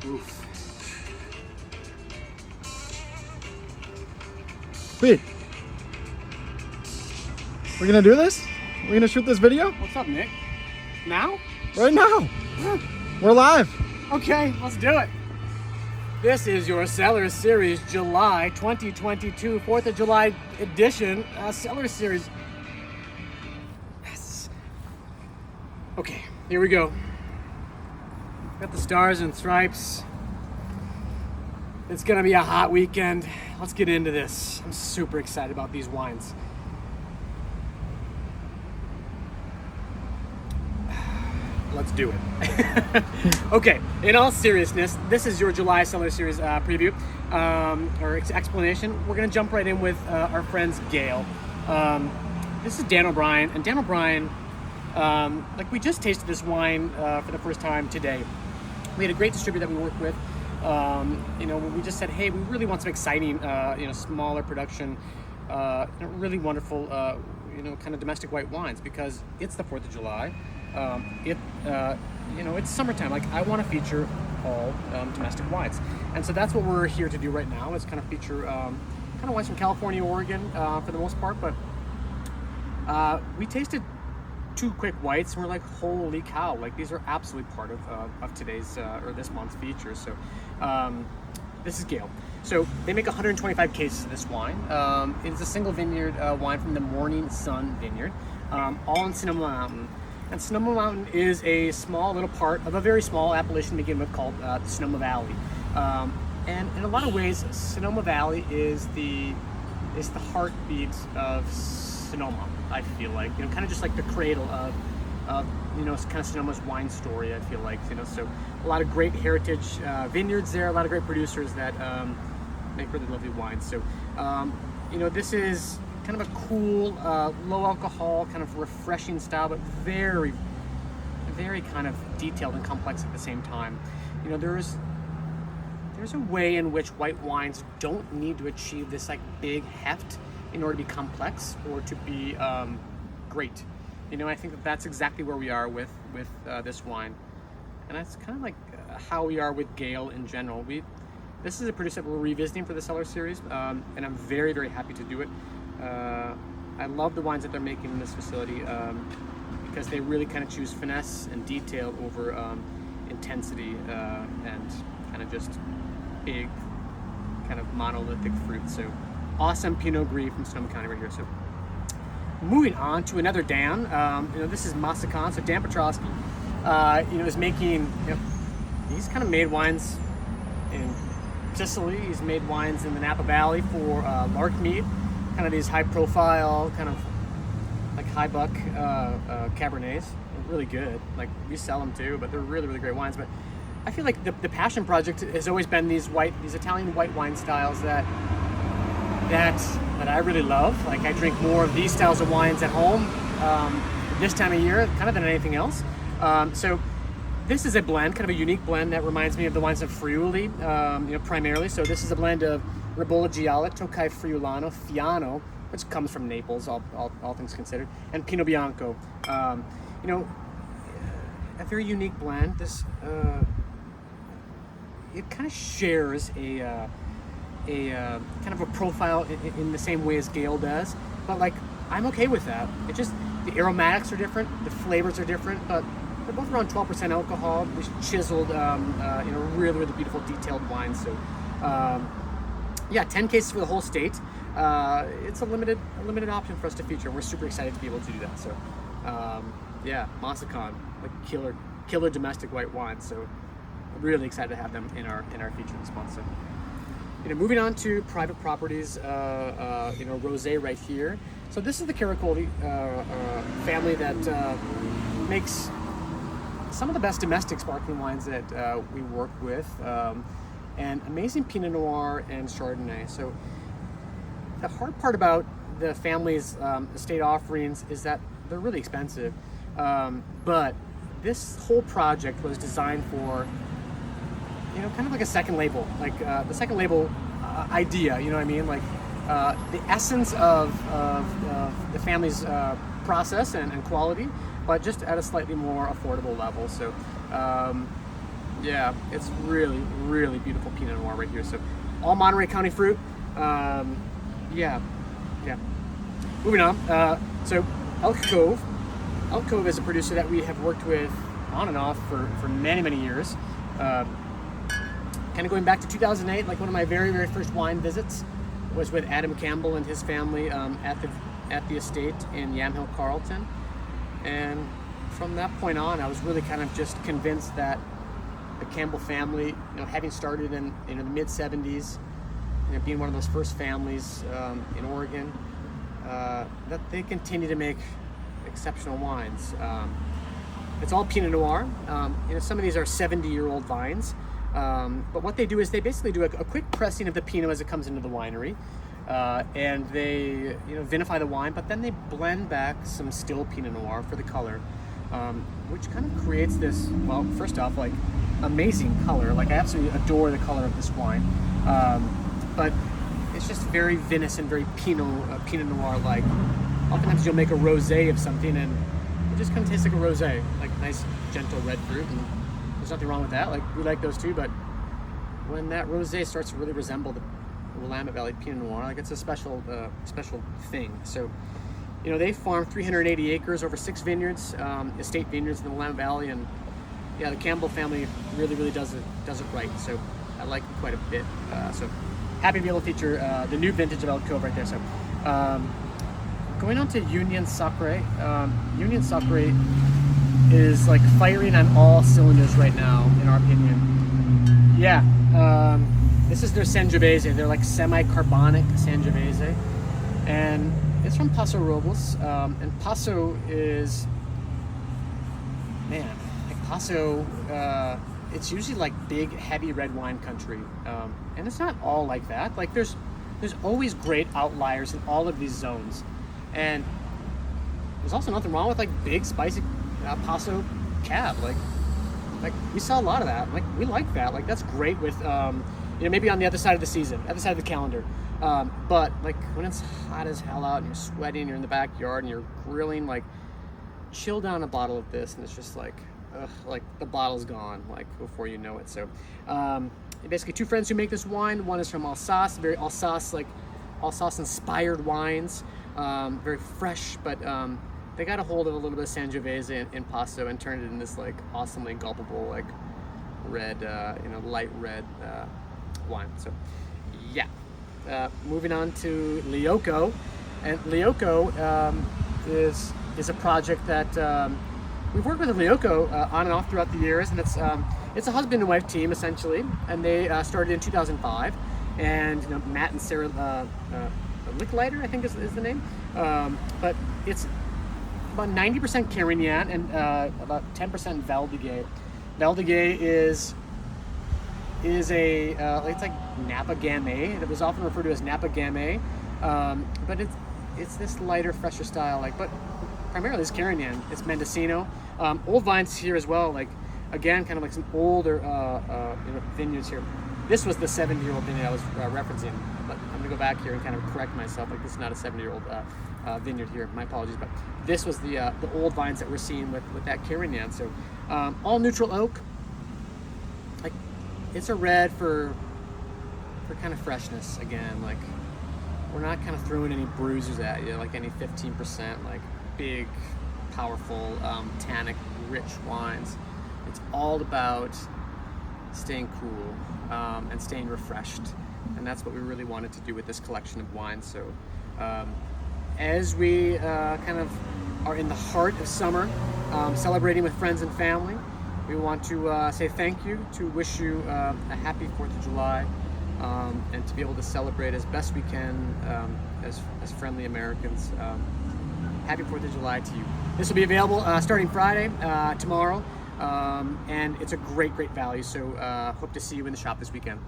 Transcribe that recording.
Oof. Pete, we're gonna do this? We're gonna shoot this video? What's up, Nick? Now? Right now. We're live. Okay, let's do it. This is your Cellar Series July 2022 4th of July edition Cellar Series. Yes. Okay, here we go. Got the stars and stripes. It's gonna be a hot weekend. Let's get into this. I'm super excited about these wines. Let's do it. Okay, in all seriousness, this is your July Cellar Series preview or explanation. We're gonna jump right in with our friends Gale. This is Dan O'Brien, and Dan O'Brien, like we just tasted this wine for the first time today. We had a great distributor that we work with. We just said, hey, we really want some exciting, smaller production, really wonderful, kind of domestic white wines because it's the 4th of July. It's summertime. Like I want to feature all domestic wines, and so that's what we're here to do right now. Is kind of feature kind of wines from California, Oregon, for the most part. But we tasted 2 quick whites, and we're like, holy cow! Like these are absolutely part of today's or this month's feature. So this is Gale. So they make 125 cases of this wine. It's a single vineyard wine from the Morning Sun Vineyard, all in Sonoma Mountain. And Sonoma Mountain is a small little part of a very small appellation to begin with called the Sonoma Valley. And in a lot of ways, Sonoma Valley is the heartbeat of Sonoma, I feel like. Kind of just like the cradle of kind of Sonoma's wine story, I feel like. So a lot of great heritage vineyards there, a lot of great producers that make really lovely wines. So, this is kind of a cool, low alcohol, kind of refreshing style, but very, very kind of detailed and complex at the same time. There's a way in which white wines don't need to achieve this like big heft in order to be complex or to be great. I think that's exactly where we are with this wine, and that's kind of like how we are with Gale in general. This is a producer that we're revisiting for the Cellar Series, and I'm very, very happy to do it. I love the wines that they're making in this facility because they really kind of choose finesse and detail over intensity and kind of just big kind of monolithic fruit. So awesome Pinot Gris from Sonoma County right here. So moving on to another Dan. This is Masakan. So Dan Petrosky, is making. He's kind of made wines in Sicily. He's made wines in the Napa Valley for Larkmead. Kind of these high-profile, kind of like high-buck Cabernets. They're really good. Like we sell them too, but they're really, really great wines. But I feel like the passion project has always been these Italian white wine styles that I really love. Like I drink more of these styles of wines at home this time of year, kind of than anything else. So this is a blend, kind of a unique blend that reminds me of the wines of Friuli, primarily. So this is a blend of Ribolla Gialla, Tokai Friulano, Fiano, which comes from Naples, all things considered, and Pinot Bianco. A very unique blend. This it kind of shares a kind of a profile in the same way as Gale does, but like I'm okay with that. It just the aromatics are different, the flavors are different, but they're both around 12% alcohol. These chiseled, really, really beautiful, detailed wines. So. 10 cases for the whole state. It's a limited option for us to feature. We're super excited to be able to do that. So, Masakan, like killer domestic white wine. So, I'm really excited to have them in our feature this month. So, moving on to private properties, rosé right here. So this is the Caracoli family that makes some of the best domestic sparkling wines that we work with. And amazing Pinot Noir and Chardonnay. So the hard part about the family's estate offerings is that they're really expensive. But this whole project was designed for, kind of like a second label, like the second label idea, you know what I mean? Like the essence of the family's process and quality, but just at a slightly more affordable level. So Yeah, it's really, really beautiful Pinot Noir right here. So, all Monterey County fruit. Yeah, yeah. Moving on. So, Elk Cove. Elk Cove is a producer that we have worked with on and off for many, many years. Kind of going back to 2008, like one of my very, very first wine visits was with Adam Campbell and his family at the estate in Yamhill, Carlton. And from that point on, I was really kind of just convinced that the Campbell family, you know, having started in the mid 70s, you know, being one of those first families in Oregon, that they continue to make exceptional wines. It's all Pinot Noir. You know, some of these are 70-year-old vines, but what they do is they basically do a quick pressing of the Pinot as it comes into the winery, and they, you know, vinify the wine, but then they blend back some still Pinot Noir for the color, which kind of creates this, well, first off, like, amazing color. Like, I absolutely adore the color of this wine, but it's just very vinous and very Pinot Noir like. Oftentimes you'll make a rosé of something and it just kind of tastes like a rosé, like nice gentle red fruit, and there's nothing wrong with that. Like, we like those too, but when that rosé starts to really resemble the Willamette Valley Pinot Noir, like, it's a special thing. So, you know, they farm 380 acres over 6 vineyards, estate vineyards in the Willamette Valley, and yeah, the Campbell family really, really does it right. So I like them quite a bit. So happy to be able to feature the new vintage of Elk Cove right there. So going on to Union Sacre. Union Sacre is like firing on all cylinders right now, in our opinion. Yeah, this is their Sangiovese. They're like semi-carbonic Sangiovese, and it's from Paso Robles. And Paso is, man, like Paso, it's usually like big, heavy red wine country, and it's not all like that. Like, there's always great outliers in all of these zones, and there's also nothing wrong with like big, spicy Paso cab. Like we saw a lot of that. Like, we like that. Like, that's great with you know, maybe on the other side of the season, other side of the calendar. But like when it's hot as hell out and you're sweating, you're in the backyard and you're grilling, like, chill down a bottle of this and it's just like, like the bottle's gone, like, before you know it. So basically 2 friends who make this wine. One is from Alsace, very Alsace inspired wines, very fresh, but they got a hold of a little bit of Sangiovese in Paso and turned it into this like awesomely gulpable, like red, you know, light red wine. So yeah, moving on to Lioco, and Lioco is a project that we've worked with Lioco on and off throughout the years, and it's a husband and wife team essentially, and they started in 2005, and you know, Matt and Sarah Licklider, I think is the name, but it's about 90% Carignan and about 10% Val d'Agay. Val d'Agay is a it's like Napa Gamay. It was often referred to as Napa Gamay, but it's this lighter, fresher style. Like, but primarily it's Carignan. It's Mendocino. Old vines here as well. Like, again, kind of like some older you know, vineyards here. This was the 70-year-old vineyard I was referencing, but I'm gonna go back here and kind of correct myself. Like, this is not a 70-year-old vineyard here. My apologies, but this was the old vines that we're seeing with that Carignan. So all neutral oak. Like, it's a red for kind of freshness again. Like, we're not kind of throwing any bruisers at you, like any 15%, like big, powerful, tannic, rich wines. It's all about staying cool and staying refreshed, and that's what we really wanted to do with this collection of wines. So as we kind of are in the heart of summer, celebrating with friends and family, we want to say thank you, to wish you a happy 4th of July, and to be able to celebrate as best we can as friendly Americans. Happy 4th of July to you. This will be available starting Friday, tomorrow, and it's a great value. So hope to see you in the shop this weekend.